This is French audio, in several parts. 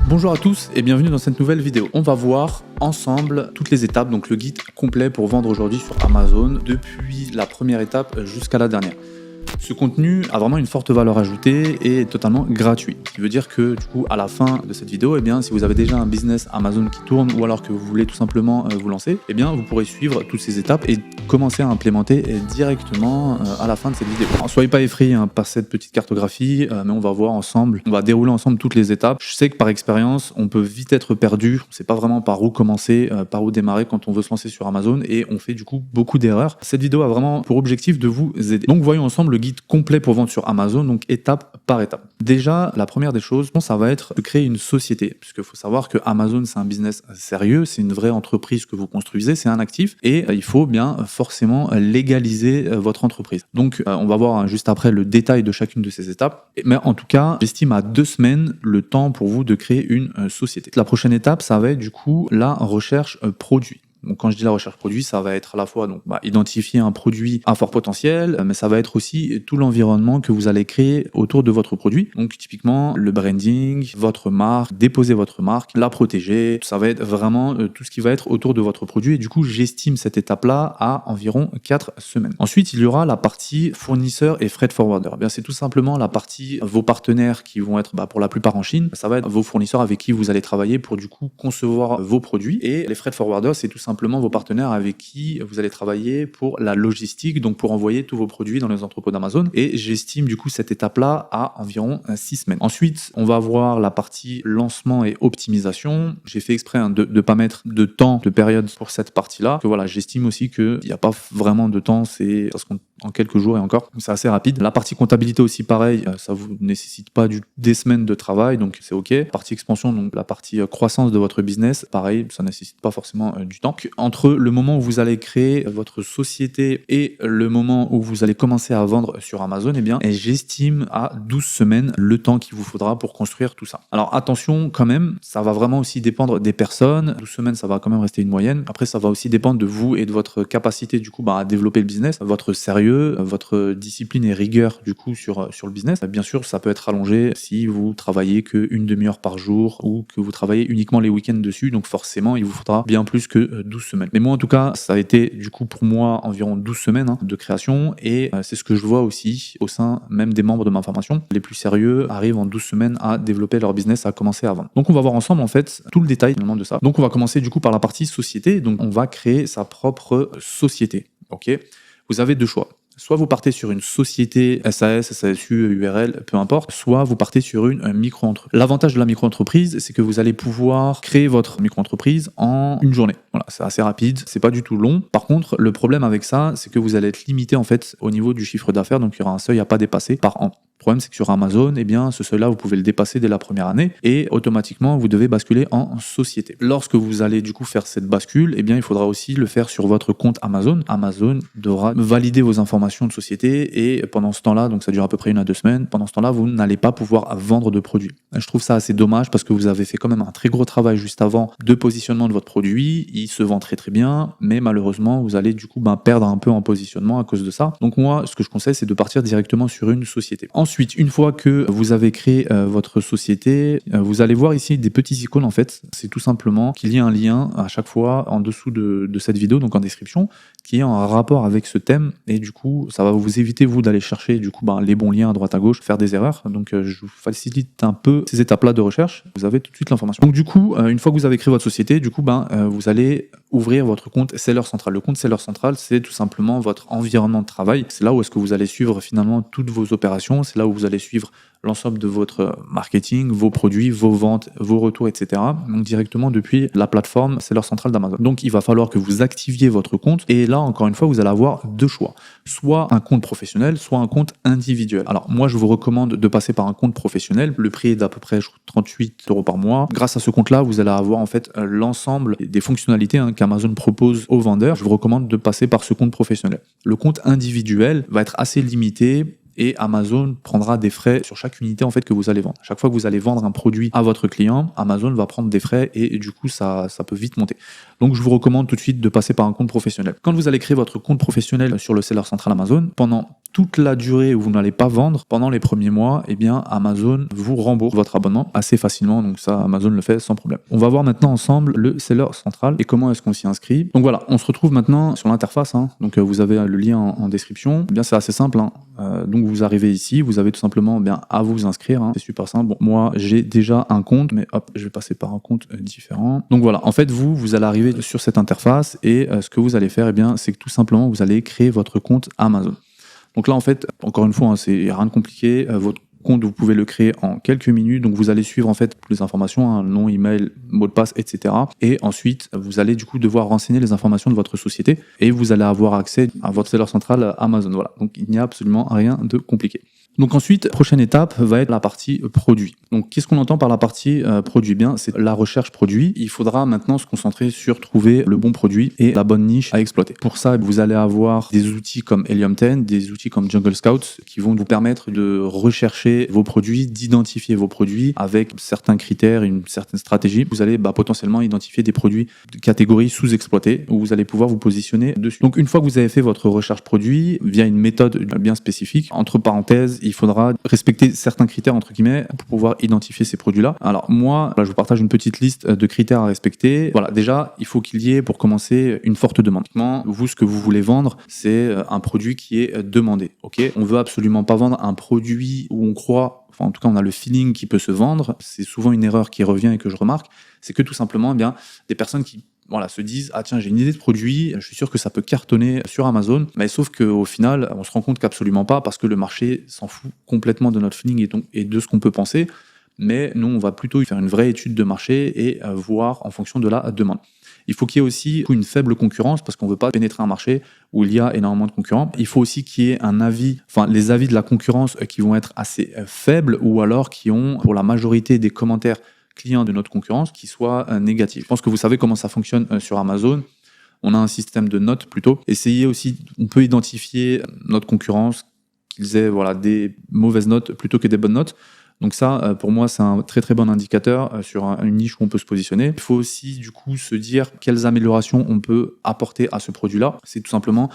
Bonjour à tous et bienvenue dans cette nouvelle vidéo. On va voir ensemble toutes les étapes, donc le guide complet pour vendre aujourd'hui sur Amazon, depuis la première étape jusqu'à la dernière. Ce contenu a vraiment une forte valeur ajoutée et est totalement gratuit. Ce qui veut dire que du coup, à la fin de cette vidéo, si vous avez déjà un business Amazon qui tourne ou alors que vous voulez tout simplement vous lancer, vous pourrez suivre toutes ces étapes et commencer à implémenter directement à la fin de cette vidéo. Alors, soyez pas effrayés par cette petite cartographie, mais on va voir ensemble, on va dérouler ensemble toutes les étapes. Je sais que par expérience, on peut vite être perdu, on sait pas vraiment par où commencer, par où démarrer quand on veut se lancer sur Amazon et on fait du coup beaucoup d'erreurs. Cette vidéo a vraiment pour objectif de vous aider. Donc voyons ensemble le guide complet pour vendre sur Amazon, donc étape par étape. Déjà, la première des choses, ça va être de créer une société, puisqu'il faut savoir que Amazon, c'est un business sérieux, c'est une vraie entreprise que vous construisez, c'est un actif, et il faut bien forcément légaliser votre entreprise. Donc, on va voir juste après le détail de chacune de ces étapes, mais en tout cas, j'estime à 2 semaines le temps pour vous de créer une société. La prochaine étape, ça va être du coup la recherche produit. Donc quand je dis la recherche produit, ça va être à la fois identifier un produit à fort potentiel, mais ça va être aussi tout l'environnement que vous allez créer autour de votre produit. Donc typiquement le branding, votre marque, déposer votre marque, la protéger, ça va être vraiment tout ce qui va être autour de votre produit. Et du coup, j'estime cette étape-là à environ 4 semaines. Ensuite, il y aura la partie fournisseur et freight forwarder. C'est tout simplement la partie vos partenaires qui vont être pour la plupart en Chine. Ça va être vos fournisseurs avec qui vous allez travailler pour du coup concevoir vos produits. Et les freight forwarders, c'est tout simplement vos partenaires avec qui vous allez travailler pour la logistique, donc pour envoyer tous vos produits dans les entrepôts d'Amazon. Et j'estime du coup cette étape-là à environ 6 semaines. Ensuite, on va voir la partie lancement et optimisation. J'ai fait exprès de ne pas mettre de temps, de période pour cette partie-là. Que voilà, j'estime aussi qu'il n'y a pas vraiment de temps, c'est parce qu'on en quelques jours et encore, c'est assez rapide. La partie comptabilité aussi pareil, ça vous nécessite pas des semaines de travail, donc c'est ok. Partie expansion, donc la partie croissance de votre business, pareil, ça nécessite pas forcément du temps. Entre le moment où vous allez créer votre société et le moment où vous allez commencer à vendre sur Amazon, j'estime à 12 semaines le temps qu'il vous faudra pour construire tout ça. Alors attention quand même, ça va vraiment aussi dépendre des personnes. 12 semaines, ça va quand même rester une moyenne. Après, ça va aussi dépendre de vous et de votre capacité du coup à développer le business, votre sérieux, votre discipline et rigueur du coup sur le business. Bien sûr, ça peut être allongé si vous travaillez qu'une demi-heure par jour ou que vous travaillez uniquement les week-ends dessus, donc forcément il vous faudra bien plus que 12 semaines. Mais moi en tout cas, ça a été du coup pour moi environ 12 semaines de création et c'est ce que je vois aussi au sein même des membres de ma formation. Les plus sérieux arrivent en 12 semaines à développer leur business, à commencer à vendre. Donc on va voir ensemble en fait tout le détail de ça. Donc on va commencer du coup par la partie société, donc on va créer sa propre société. Ok, vous avez deux choix. Soit vous partez sur une société SAS, SASU, URL, peu importe, soit vous partez sur une micro-entreprise. L'avantage de la micro-entreprise, c'est que vous allez pouvoir créer votre micro-entreprise en une journée. Voilà, c'est assez rapide, c'est pas du tout long. Par contre, le problème avec ça, c'est que vous allez être limité en fait au niveau du chiffre d'affaires, donc il y aura un seuil à pas dépasser par an. Le problème, c'est que sur Amazon, ce seuil-là, vous pouvez le dépasser dès la première année et automatiquement, vous devez basculer en société. Lorsque vous allez du coup faire cette bascule, il faudra aussi le faire sur votre compte Amazon. Amazon devra valider vos informations de société et pendant ce temps-là, donc ça dure à peu près 1 à 2 semaines, pendant ce temps-là, vous n'allez pas pouvoir vendre de produits. Je trouve ça assez dommage parce que vous avez fait quand même un très gros travail juste avant de positionnement de votre produit. Il se vend très très bien, mais malheureusement, vous allez du coup perdre un peu en positionnement à cause de ça. Donc moi, ce que je conseille, c'est de partir directement sur une société. Ensuite, une fois que vous avez créé votre société, vous allez voir ici des petits icônes en fait. C'est tout simplement qu'il y a un lien à chaque fois en dessous de cette vidéo, donc en description, qui est en rapport avec ce thème et du coup, ça va vous éviter vous d'aller chercher du coup les bons liens à droite à gauche, faire des erreurs. Donc je vous facilite un peu ces étapes-là de recherche. Vous avez tout de suite l'information. Donc du coup, une fois que vous avez créé votre société, du coup vous allez ouvrir votre compte Seller Central. Le compte Seller Central, c'est tout simplement votre environnement de travail. C'est là où est-ce que vous allez suivre finalement toutes vos opérations. C'est là où vous allez suivre l'ensemble de votre marketing, vos produits, vos ventes, vos retours, etc. Donc directement depuis la plateforme Seller Central d'Amazon. Donc il va falloir que vous activiez votre compte et là encore une fois vous allez avoir deux choix. Soit un compte professionnel, soit un compte individuel. Alors moi je vous recommande de passer par un compte professionnel. Le prix est d'à peu près 38 € par mois. Grâce à ce compte-là, vous allez avoir en fait l'ensemble des fonctionnalités qu'Amazon propose aux vendeurs. Je vous recommande de passer par ce compte professionnel. Le compte individuel va être assez limité et Amazon prendra des frais sur chaque unité en fait que vous allez vendre. Chaque fois que vous allez vendre un produit à votre client, Amazon va prendre des frais et du coup ça peut vite monter. Donc je vous recommande tout de suite de passer par un compte professionnel. Quand vous allez créer votre compte professionnel sur le Seller Central Amazon, pendant toute la durée où vous n'allez pas vendre, pendant les premiers mois, eh bien Amazon vous rembourse votre abonnement assez facilement, donc ça Amazon le fait sans problème. On va voir maintenant ensemble le Seller Central et comment est-ce qu'on s'y inscrit. Donc voilà, on se retrouve maintenant sur l'interface, donc vous avez le lien en description. Eh bien c'est assez simple, donc vous arrivez ici, vous avez tout simplement à vous inscrire, c'est super simple. Bon, moi j'ai déjà un compte, mais hop, je vais passer par un compte différent. Donc voilà, en fait vous allez arriver sur cette interface et ce que vous allez faire, c'est que tout simplement vous allez créer votre compte Amazon. Donc là, en fait, encore une fois, c'est rien de compliqué. Votre compte, vous pouvez le créer en quelques minutes. Donc vous allez suivre en fait toutes les informations, nom, email, mot de passe, etc. Et ensuite, vous allez du coup devoir renseigner les informations de votre société et vous allez avoir accès à votre Seller Central Amazon. Voilà. Donc il n'y a absolument rien de compliqué. Donc ensuite, prochaine étape va être la partie produit. Donc qu'est-ce qu'on entend par la partie produit? Bien, c'est la recherche produit. Il faudra maintenant se concentrer sur trouver le bon produit et la bonne niche à exploiter. Pour ça, vous allez avoir des outils comme Helium 10, des outils comme Jungle Scout qui vont vous permettre de rechercher vos produits, d'identifier vos produits avec certains critères, une certaine stratégie. Vous allez potentiellement identifier des produits de catégorie sous-exploitée où vous allez pouvoir vous positionner dessus. Donc une fois que vous avez fait votre recherche produit via une méthode bien spécifique, entre parenthèses, il faudra respecter certains critères entre guillemets pour pouvoir identifier ces produits-là. Alors moi, là, je vous partage une petite liste de critères à respecter. Voilà, déjà, il faut qu'il y ait pour commencer une forte demande. Vous, ce que vous voulez vendre, c'est un produit qui est demandé. Ok, on veut absolument pas vendre un produit où on croit, enfin en tout cas on a le feeling qu'il peut se vendre. C'est souvent une erreur qui revient et que je remarque, c'est que tout simplement, des personnes qui se disent ah tiens, j'ai une idée de produit, je suis sûr que ça peut cartonner sur Amazon, mais sauf qu'au final on se rend compte qu'absolument pas, parce que le marché s'en fout complètement de notre feeling et de ce qu'on peut penser. Mais nous on va plutôt faire une vraie étude de marché et voir en fonction de la demande. Il faut qu'il y ait aussi une faible concurrence, parce qu'on ne veut pas pénétrer un marché où il y a énormément de concurrents. Il faut aussi qu'il y ait les avis de la concurrence qui vont être assez faibles, ou alors qui ont, pour la majorité des commentaires clients de notre concurrence, qui soient négatifs. Je pense que vous savez comment ça fonctionne sur Amazon. On a un système de notes plutôt. Essayez aussi, on peut identifier notre concurrence, qu'ils aient des mauvaises notes plutôt que des bonnes notes. Donc ça, pour moi, c'est un très très bon indicateur sur une niche où on peut se positionner. Il faut aussi du coup se dire quelles améliorations on peut apporter à ce produit-là. C'est tout simplement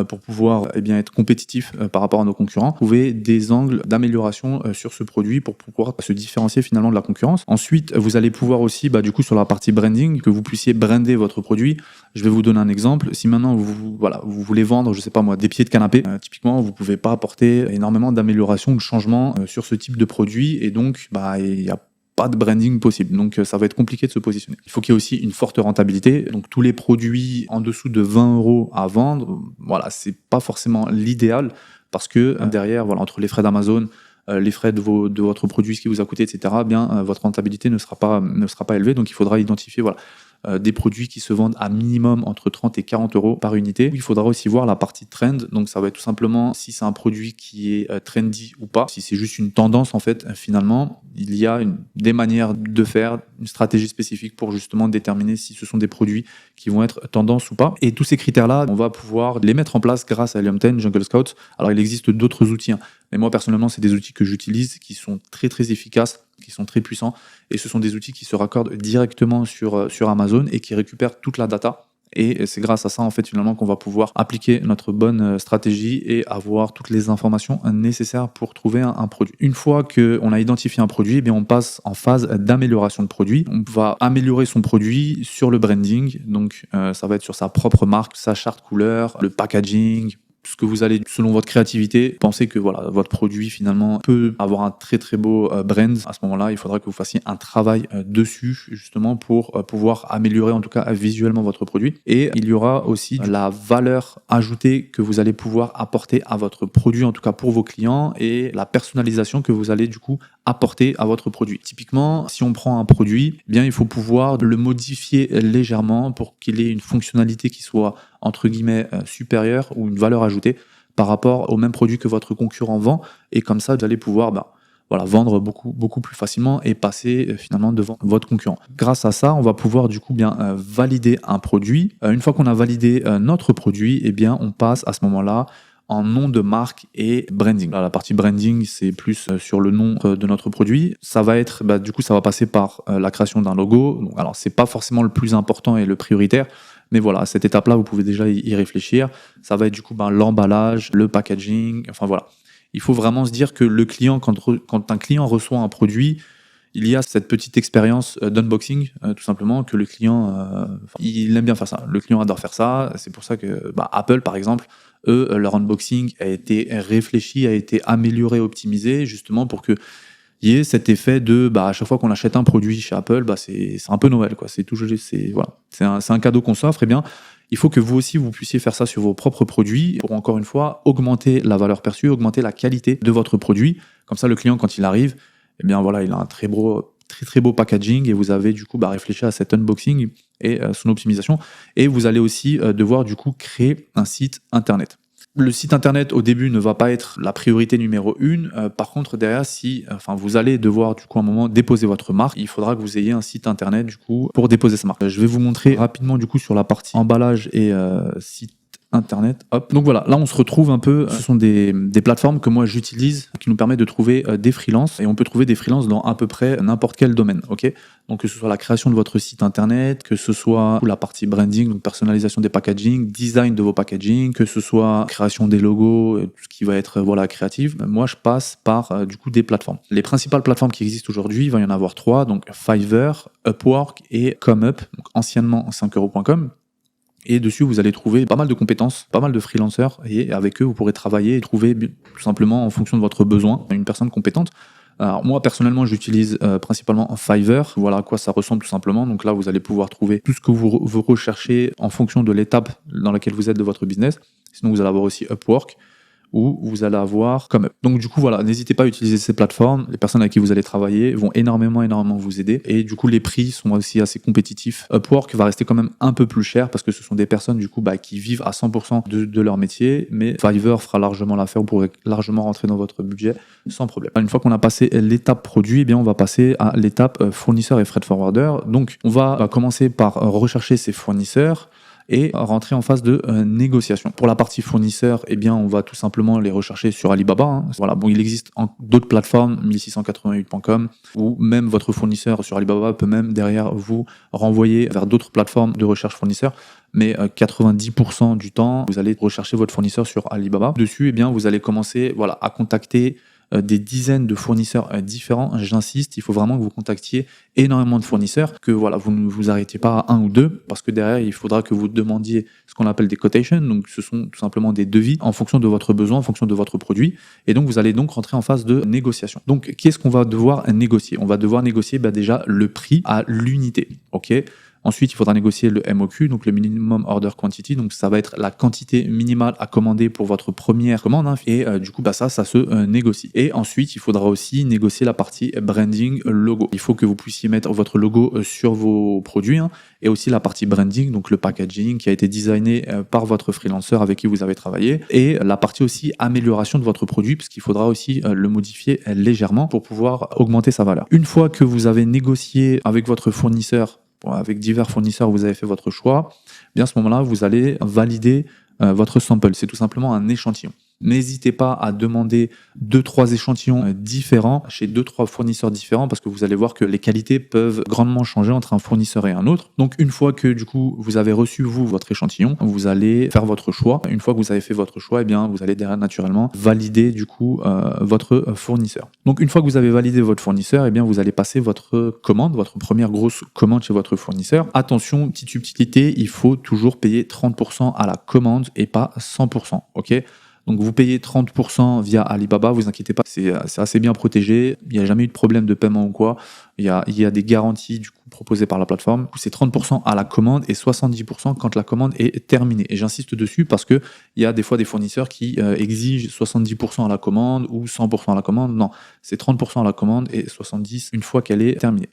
pour pouvoir être compétitif par rapport à nos concurrents, trouver des angles d'amélioration sur ce produit pour pouvoir se différencier finalement de la concurrence. Ensuite, vous allez pouvoir aussi, du coup, sur la partie branding, que vous puissiez brander votre produit. Je vais vous donner un exemple. Si maintenant vous voulez vendre, je sais pas moi, des pieds de canapé, typiquement, vous pouvez pas apporter énormément d'améliorations ou de changements sur ce type de produit, et donc il y a pas de branding possible, donc ça va être compliqué de se positionner. Il faut qu'il y ait aussi une forte rentabilité, donc tous les produits en dessous de 20 € à vendre, c'est pas forcément l'idéal, parce que derrière, entre les frais d'Amazon, les frais de votre produit, ce qui vous a coûté, etc., votre rentabilité ne sera pas élevée, donc il faudra identifier des produits qui se vendent à minimum entre 30 et 40 € par unité. Il faudra aussi voir la partie trend, donc ça va être tout simplement si c'est un produit qui est trendy ou pas, si c'est juste une tendance en fait. Finalement, il y a des manières de faire, une stratégie spécifique pour justement déterminer si ce sont des produits qui vont être tendance ou pas. Et tous ces critères-là, on va pouvoir les mettre en place grâce à Helium 10, Jungle Scout. Alors il existe d'autres outils, mais moi personnellement, c'est des outils que j'utilise qui sont très très efficaces, qui sont très puissants, et ce sont des outils qui se raccordent directement sur Amazon et qui récupèrent toute la data. Et c'est grâce à ça, en fait, finalement, qu'on va pouvoir appliquer notre bonne stratégie et avoir toutes les informations nécessaires pour trouver un produit. Une fois qu'on a identifié un produit, on passe en phase d'amélioration de produit. On va améliorer son produit sur le branding, donc ça va être sur sa propre marque, sa charte couleur, le packaging, ce que vous allez, selon votre créativité, penser que votre produit finalement peut avoir un très très beau brand. À ce moment-là, il faudra que vous fassiez un travail dessus justement pour pouvoir améliorer en tout cas visuellement votre produit. Et il y aura aussi la valeur ajoutée que vous allez pouvoir apporter à votre produit, en tout cas pour vos clients, et la personnalisation que vous allez du coup apporter à votre produit. Typiquement, si on prend un produit, il faut pouvoir le modifier légèrement pour qu'il ait une fonctionnalité qui soit entre guillemets supérieure, ou une valeur ajoutée par rapport au même produit que votre concurrent vend, et comme ça vous allez pouvoir vendre beaucoup plus facilement et passer finalement devant votre concurrent. Grâce à ça, on va pouvoir du coup valider un produit. Une fois qu'on a validé notre produit, on passe à ce moment-là en nom de marque et branding. Là, la partie branding, c'est plus sur le nom de notre produit. Ça va être, du coup, ça va passer par la création d'un logo. Donc, alors, c'est pas forcément le plus important et le prioritaire, mais voilà, à cette étape-là, vous pouvez déjà y réfléchir. Ça va être du coup l'emballage, le packaging, enfin voilà. Il faut vraiment se dire que le client, quand un client reçoit un produit, il y a cette petite expérience d'unboxing, tout simplement, que le client, il aime bien faire ça. Le client adore faire ça. C'est pour ça que Apple, par exemple, eux, leur unboxing a été réfléchi, a été amélioré, optimisé, justement pour que il y ait cet effet de, à chaque fois qu'on achète un produit chez Apple, c'est un peu Noël, quoi. C'est toujours, voilà, c'est un cadeau qu'on s'offre. Eh bien, il faut que vous aussi, vous puissiez faire ça sur vos propres produits pour, encore une fois, augmenter la valeur perçue, augmenter la qualité de votre produit. Comme ça, le client, quand il arrive, eh bien voilà, il a un très beau packaging et vous avez du coup réfléchi à cet unboxing et son optimisation. Et vous allez aussi devoir du coup créer un site internet. Le site internet au début ne va pas être la priorité numéro 1. Par contre, derrière, vous allez devoir du coup à un moment déposer votre marque, il faudra que vous ayez un site internet du coup pour déposer sa marque. Je vais vous montrer rapidement du coup sur la partie emballage et site internet. Hop. Donc voilà, là on se retrouve un peu, ce sont des plateformes que moi j'utilise qui nous permettent de trouver des freelances, et on peut trouver des freelances dans à peu près n'importe quel domaine, ok. Donc que ce soit la création de votre site internet, que ce soit la partie branding, donc personnalisation des packaging, design de vos packaging, que ce soit création des logos, tout ce qui va être créatif. Moi je passe par du coup des plateformes. Les principales plateformes qui existent aujourd'hui, il va y en avoir 3, donc Fiverr, Upwork et ComeUp, donc anciennement 5euros.com. Et dessus, vous allez trouver pas mal de compétences, pas mal de freelancers, et avec eux, vous pourrez travailler et trouver tout simplement en fonction de votre besoin une personne compétente. Alors moi, personnellement, j'utilise principalement Fiverr. Voilà à quoi ça ressemble tout simplement. Donc là, vous allez pouvoir trouver tout ce que vous recherchez en fonction de l'étape dans laquelle vous êtes de votre business. Sinon, vous allez avoir aussi Upwork, où vous allez avoir comme. Donc du coup voilà, n'hésitez pas à utiliser ces plateformes. Les personnes avec qui vous allez travailler vont énormément vous aider, et du coup les prix sont aussi assez compétitifs. Upwork va rester quand même un peu plus cher parce que ce sont des personnes du coup qui vivent à 100% de leur métier, mais Fiverr fera largement l'affaire, vous pourrez largement rentrer dans votre budget sans problème. Une fois qu'on a passé l'étape produit, eh bien on va passer à l'étape fournisseur et freight forwarder. Donc on va commencer par rechercher ces fournisseurs et rentrer en phase de négociation. Pour la partie fournisseur, eh bien, on va tout simplement les rechercher sur Alibaba. Voilà, bon, il existe d'autres plateformes, 1688.com, ou même votre fournisseur sur Alibaba peut même derrière vous renvoyer vers d'autres plateformes de recherche fournisseurs. Mais 90% du temps, vous allez rechercher votre fournisseur sur Alibaba. Dessus, eh bien, vous allez commencer à contacter des dizaines de fournisseurs différents. J'insiste, il faut vraiment que vous contactiez énormément de fournisseurs, que vous ne vous arrêtez pas à un ou deux, parce que derrière, il faudra que vous demandiez ce qu'on appelle des quotations. Donc, ce sont tout simplement des devis en fonction de votre besoin, en fonction de votre produit. Et donc, vous allez donc rentrer en phase de négociation. Donc, qu'est-ce qu'on va devoir négocier? On va devoir négocier déjà le prix à l'unité. Ok. Ensuite, il faudra négocier le MOQ, donc le Minimum Order Quantity. Donc, ça va être la quantité minimale à commander pour votre première commande. Et du coup, ça se négocie. Et ensuite, il faudra aussi négocier la partie branding logo. Il faut que vous puissiez mettre votre logo sur vos produits. Et aussi la partie branding, donc le packaging qui a été designé par votre freelancer avec qui vous avez travaillé. Et la partie aussi amélioration de votre produit, parce qu'il faudra aussi le modifier légèrement pour pouvoir augmenter sa valeur. Une fois que vous avez négocié avec votre fournisseur, avec divers fournisseurs, vous avez fait votre choix, bien à ce moment-là, vous allez valider votre sample. C'est tout simplement un échantillon. N'hésitez pas à demander 2-3 échantillons différents chez 2-3 fournisseurs différents, parce que vous allez voir que les qualités peuvent grandement changer entre un fournisseur et un autre. Donc une fois que du coup vous avez reçu votre échantillon, vous allez faire votre choix. Une fois que vous avez fait votre choix, eh bien vous allez derrière naturellement valider du coup votre fournisseur. Donc une fois que vous avez validé votre fournisseur, eh bien vous allez passer votre commande, votre première grosse commande chez votre fournisseur. Attention, petite subtilité, il faut toujours payer 30% à la commande et pas 100%. Ok. Donc vous payez 30% via Alibaba, vous inquiétez pas, c'est assez bien protégé, il n'y a jamais eu de problème de paiement ou quoi, il y a des garanties du coup proposées par la plateforme. C'est 30% à la commande et 70% quand la commande est terminée. Et j'insiste dessus parce que il y a des fois des fournisseurs qui exigent 70% à la commande ou 100% à la commande. Non, c'est 30% à la commande et 70% une fois qu'elle est terminée.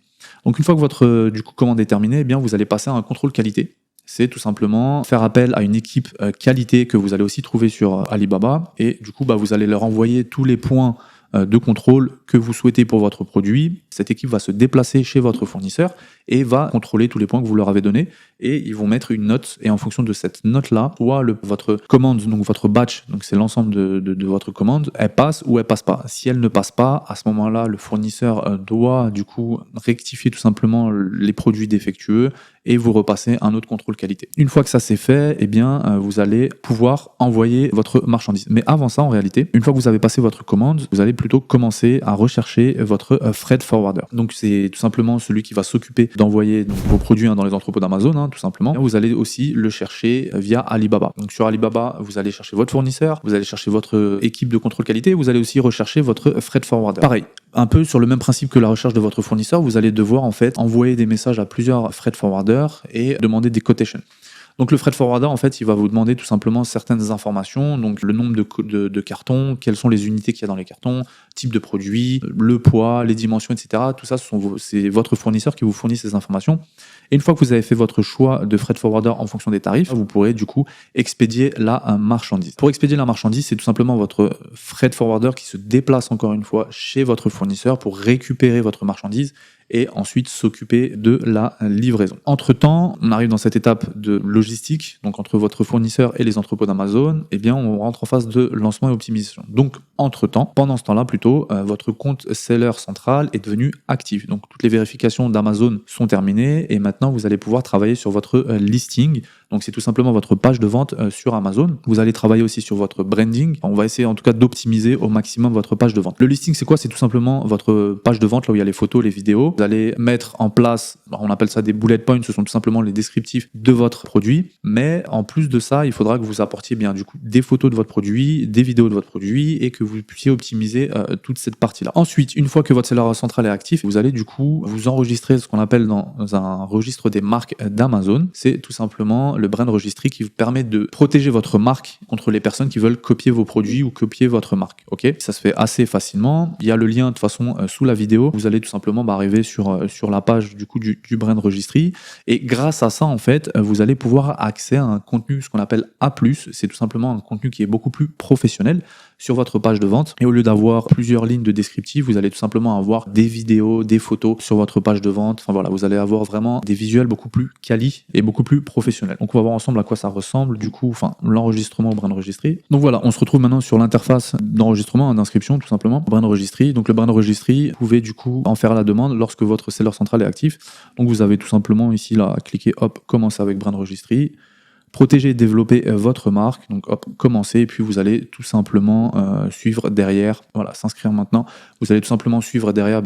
Donc une fois que votre commande est terminée, eh bien vous allez passer à un contrôle qualité. C'est tout simplement faire appel à une équipe qualité que vous allez aussi trouver sur Alibaba, et du coup vous allez leur envoyer tous les points de contrôle que vous souhaitez pour votre produit, Cette équipe va se déplacer chez votre fournisseur et va contrôler tous les points que vous leur avez donnés et ils vont mettre une note et en fonction de cette note-là, soit votre commande, donc votre batch, donc c'est l'ensemble de votre commande, elle passe ou elle passe pas. Si elle ne passe pas, à ce moment-là, le fournisseur doit du coup rectifier tout simplement les produits défectueux et vous repasser un autre contrôle qualité. Une fois que ça c'est fait, eh bien, vous allez pouvoir envoyer votre marchandise. Mais avant ça, en réalité, une fois que vous avez passé votre commande, vous allez plutôt commencer à rechercher votre freight forwarder. Donc c'est tout simplement celui qui va s'occuper d'envoyer vos produits dans les entrepôts d'Amazon, tout simplement. Et vous allez aussi le chercher via Alibaba. Donc sur Alibaba, vous allez chercher votre fournisseur, vous allez chercher votre équipe de contrôle qualité, vous allez aussi rechercher votre freight forwarder. Pareil, un peu sur le même principe que la recherche de votre fournisseur, vous allez devoir en fait envoyer des messages à plusieurs freight forwarders et demander des quotations. Donc le freight forwarder, en fait, il va vous demander tout simplement certaines informations, donc le nombre de cartons, quelles sont les unités qu'il y a dans les cartons, type de produit, le poids, les dimensions, etc. Tout ça, c'est votre fournisseur qui vous fournit ces informations. Et une fois que vous avez fait votre choix de freight forwarder en fonction des tarifs, vous pourrez du coup expédier la marchandise. Pour expédier la marchandise, c'est tout simplement votre freight forwarder qui se déplace encore une fois chez votre fournisseur pour récupérer votre marchandise et ensuite s'occuper de la livraison. Entre-temps, on arrive dans cette étape de logistique, donc entre votre fournisseur et les entrepôts d'Amazon, eh bien on rentre en phase de lancement et optimisation. Donc entre-temps, pendant ce temps-là plutôt, votre compte seller central est devenu actif. Donc toutes les vérifications d'Amazon sont terminées et maintenant vous allez pouvoir travailler sur votre listing. Donc c'est tout simplement votre page de vente sur Amazon. Vous allez travailler aussi sur votre branding. On va essayer en tout cas d'optimiser au maximum votre page de vente. Le listing, c'est quoi? C'est tout simplement votre page de vente, là où il y a les photos, les vidéos. Vous allez mettre en place, on appelle ça des bullet points, ce sont tout simplement les descriptifs de votre produit. Mais en plus de ça, il faudra que vous apportiez bien du coup des photos de votre produit, des vidéos de votre produit et que vous puissiez optimiser toute cette partie-là. Ensuite, une fois que votre seller central est actif, vous allez du coup vous enregistrer ce qu'on appelle dans un registre des marques d'Amazon. C'est tout simplement le brand registry qui vous permet de protéger votre marque contre les personnes qui veulent copier vos produits ou copier votre marque. Ok, ça se fait assez facilement. Il y a le lien de toute façon sous la vidéo. Vous allez tout simplement arriver sur la page du coup du brand registry et grâce à ça en fait vous allez pouvoir accéder à un contenu ce qu'on appelle A+. C'est tout simplement un contenu qui est beaucoup plus professionnel sur votre page de vente et au lieu d'avoir plusieurs lignes de descriptif, vous allez tout simplement avoir des vidéos, des photos sur votre page de vente. Enfin voilà, vous allez avoir vraiment des visuels beaucoup plus quali et beaucoup plus professionnels. Donc on va voir ensemble à quoi ça ressemble du coup, enfin l'enregistrement au brand registry. Donc voilà, on se retrouve maintenant sur l'interface d'enregistrement, d'inscription tout simplement, brand registry. Donc le brand registry, vous pouvez du coup en faire la demande lorsque votre seller central est actif. Donc vous avez tout simplement ici là à cliquer hop, commencer avec brand registry. Protéger et développer votre marque, donc hop, commencez, et puis vous allez tout simplement suivre derrière, voilà, s'inscrire maintenant, vous allez tout simplement suivre derrière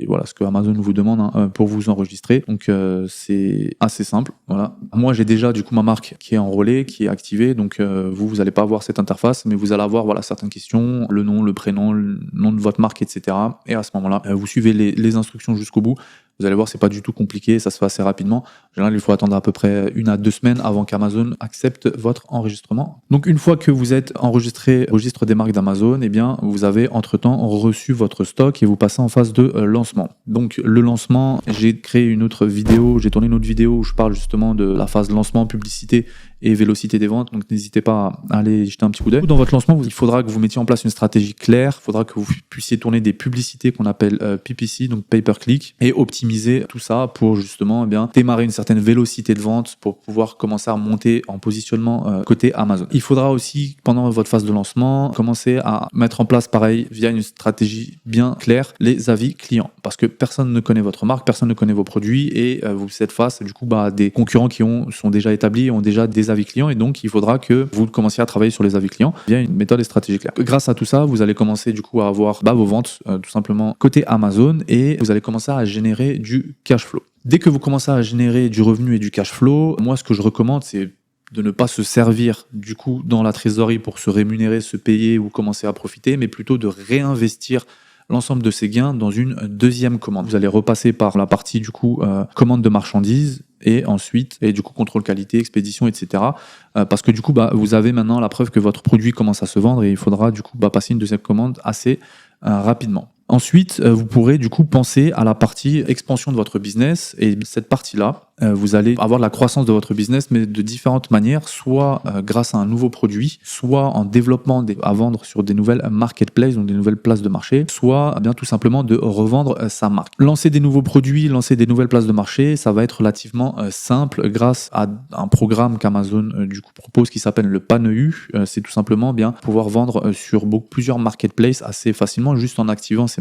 voilà, ce que Amazon vous demande pour vous enregistrer, donc c'est assez simple, voilà. Moi j'ai déjà du coup ma marque qui est enrôlée, qui est activée, donc vous n'allez pas avoir cette interface, mais vous allez avoir voilà, certaines questions, le nom, le prénom, le nom de votre marque, etc. Et à ce moment-là, vous suivez les instructions jusqu'au bout. Vous allez voir, c'est pas du tout compliqué, ça se fait assez rapidement. En général, il faut attendre à peu près 1 à 2 semaines avant qu'Amazon accepte votre enregistrement. Donc, une fois que vous êtes enregistré au registre des marques d'Amazon, eh bien, vous avez entre-temps reçu votre stock et vous passez en phase de lancement. Donc, le lancement, j'ai créé une autre vidéo, j'ai tourné une autre vidéo où je parle justement de la phase lancement, publicité et vélocité des ventes. Donc, n'hésitez pas à aller jeter un petit coup d'œil. Dans votre lancement, il faudra que vous mettiez en place une stratégie claire. Il faudra que vous puissiez tourner des publicités qu'on appelle PPC, donc pay per click, et optimiser tout ça pour justement démarrer une certaine vélocité de vente pour pouvoir commencer à monter en positionnement côté Amazon. Il faudra aussi, pendant votre phase de lancement, commencer à mettre en place, pareil, via une stratégie bien claire, les avis clients. Parce que personne ne connaît votre marque, personne ne connaît vos produits et vous êtes face du coup à des concurrents qui sont déjà établis et ont déjà des avis clients et donc il faudra que vous commenciez à travailler sur les avis clients via une méthode et stratégie claire. Grâce à tout ça, vous allez commencer du coup à avoir vos ventes tout simplement côté Amazon et vous allez commencer à générer du cash flow. Dès que vous commencez à générer du revenu et du cash flow, moi ce que je recommande c'est de ne pas se servir du coup dans la trésorerie pour se rémunérer, se payer ou commencer à profiter, mais plutôt de réinvestir l'ensemble de ces gains dans une deuxième commande. Vous allez repasser par la partie du coup commande de marchandises et ensuite du coup contrôle qualité, expédition, etc. Parce que du coup vous avez maintenant la preuve que votre produit commence à se vendre et il faudra du coup passer une deuxième commande assez rapidement. Ensuite, vous pourrez du coup penser à la partie expansion de votre business et cette partie-là, vous allez avoir de la croissance de votre business, mais de différentes manières, soit grâce à un nouveau produit, soit en développement à vendre sur des nouvelles marketplaces, donc des nouvelles places de marché, soit bien tout simplement de revendre sa marque. Lancer des nouveaux produits, lancer des nouvelles places de marché, ça va être relativement simple grâce à un programme qu'Amazon du coup propose qui s'appelle le PANEU. C'est tout simplement bien pouvoir vendre sur plusieurs marketplaces assez facilement juste en activant ces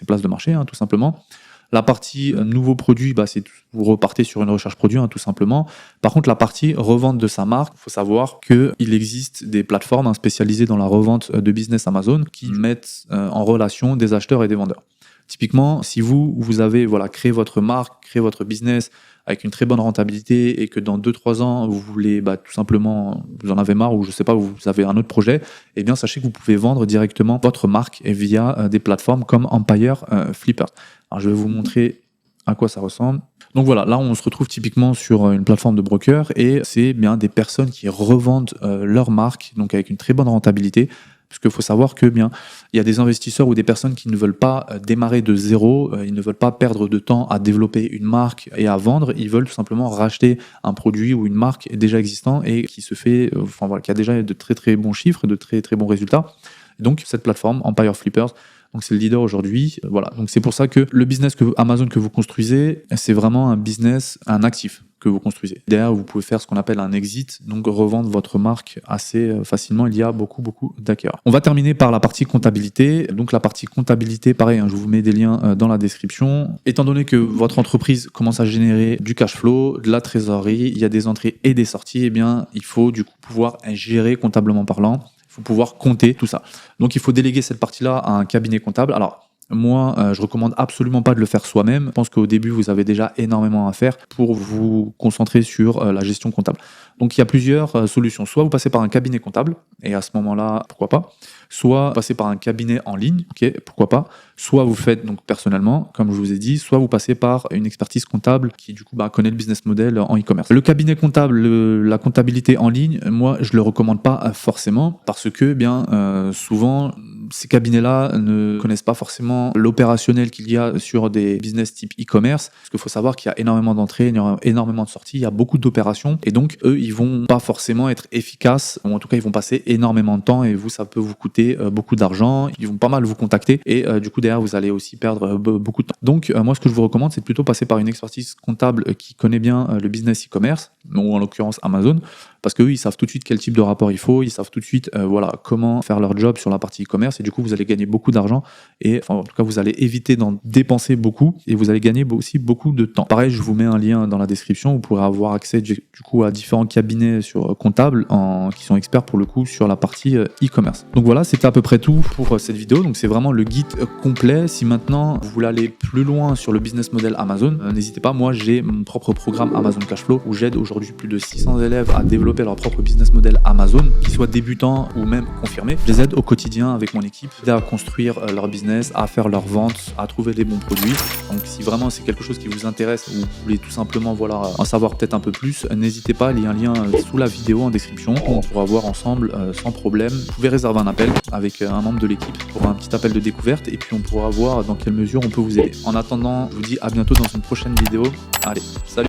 places de marché, tout simplement. La partie nouveau produit, c'est vous repartez sur une recherche produit, tout simplement. Par contre, la partie revente de sa marque, il faut savoir qu'il existe des plateformes spécialisées dans la revente de business Amazon qui mettent en relation des acheteurs et des vendeurs. Typiquement, si vous avez créé votre marque, créé votre business avec une très bonne rentabilité et que dans 2-3 ans, vous voulez tout simplement, vous en avez marre ou je sais pas, vous avez un autre projet, eh bien sachez que vous pouvez vendre directement votre marque via des plateformes comme Empire Flippers. Alors je vais vous montrer à quoi ça ressemble. Donc voilà, là on se retrouve typiquement sur une plateforme de broker et c'est bien des personnes qui revendent leur marque, donc avec une très bonne rentabilité. Parce qu'il faut savoir que il y a des investisseurs ou des personnes qui ne veulent pas démarrer de zéro, ils ne veulent pas perdre de temps à développer une marque et à vendre, ils veulent tout simplement racheter un produit ou une marque déjà existant et qui se fait, qui a déjà de très très bons chiffres, de très très bons résultats. Donc cette plateforme, Empire Flippers, donc c'est le leader aujourd'hui. Voilà. Donc c'est pour ça que le business Amazon que vous construisez, c'est vraiment un business, un actif que vous construisez. Derrière, vous pouvez faire ce qu'on appelle un exit, donc revendre votre marque assez facilement. Il y a beaucoup d'acquéreurs. On va terminer par la partie comptabilité. Donc la partie comptabilité, pareil, je vous mets des liens dans la description. Étant donné que votre entreprise commence à générer du cash flow, de la trésorerie, il y a des entrées et des sorties, eh bien il faut du coup pouvoir gérer comptablement parlant. Il faut pouvoir compter tout ça. Donc il faut déléguer cette partie-là à un cabinet comptable. Alors moi, je recommande absolument pas de le faire soi-même. Je pense qu'au début, vous avez déjà énormément à faire pour vous concentrer sur la gestion comptable. Donc il y a plusieurs solutions. Soit vous passez par un cabinet comptable, et à ce moment-là, pourquoi pas. Soit vous passez par un cabinet en ligne, ok, pourquoi pas. Soit vous faites donc personnellement, comme je vous ai dit, soit vous passez par une expertise comptable qui du coup connaît le business model en e-commerce. Le cabinet comptable, la comptabilité en ligne, moi je le recommande pas forcément parce que souvent ces cabinets-là ne connaissent pas forcément l'opérationnel qu'il y a sur des business type e-commerce. Parce qu'il faut savoir qu'il y a énormément d'entrées, il y a énormément de sorties, il y a beaucoup d'opérations et donc eux ils vont pas forcément être efficaces, ou en tout cas ils vont passer énormément de temps et vous ça peut vous coûter beaucoup d'argent, ils vont pas mal vous contacter et du coup derrière vous allez aussi perdre beaucoup de temps. Donc moi ce que je vous recommande c'est de plutôt passer par une expertise comptable qui connaît bien le business e-commerce, ou en l'occurrence Amazon, parce qu'eux ils savent tout de suite quel type de rapport il faut, ils savent tout de suite comment faire leur job sur la partie e-commerce et du coup vous allez gagner beaucoup d'argent et en tout cas vous allez éviter d'en dépenser beaucoup et vous allez gagner aussi beaucoup de temps. Pareil, je vous mets un lien dans la description, vous pourrez avoir accès du coup à différents cabinets comptables qui sont experts pour le coup sur la partie e-commerce. Donc voilà, c'était à peu près tout pour cette vidéo. Donc c'est vraiment le guide complet. Si maintenant vous voulez aller plus loin sur le business model Amazon, n'hésitez pas, moi j'ai mon propre programme Amazon Cashflow où j'aide aujourd'hui plus de 600 élèves à développer leur propre business model Amazon, qu'ils soient débutants ou même confirmés. Je les aide au quotidien avec mon équipe à construire leur business, à faire leurs ventes, à trouver des bons produits. Donc si vraiment c'est quelque chose qui vous intéresse ou vous voulez tout simplement en savoir peut-être un peu plus, n'hésitez pas, il y a un lien sous la vidéo en description où on pourra voir ensemble sans problème. Vous pouvez réserver un appel avec un membre de l'équipe pour un petit appel de découverte et puis on pourra voir dans quelle mesure on peut vous aider. En attendant, je vous dis à bientôt dans une prochaine vidéo. Allez, salut!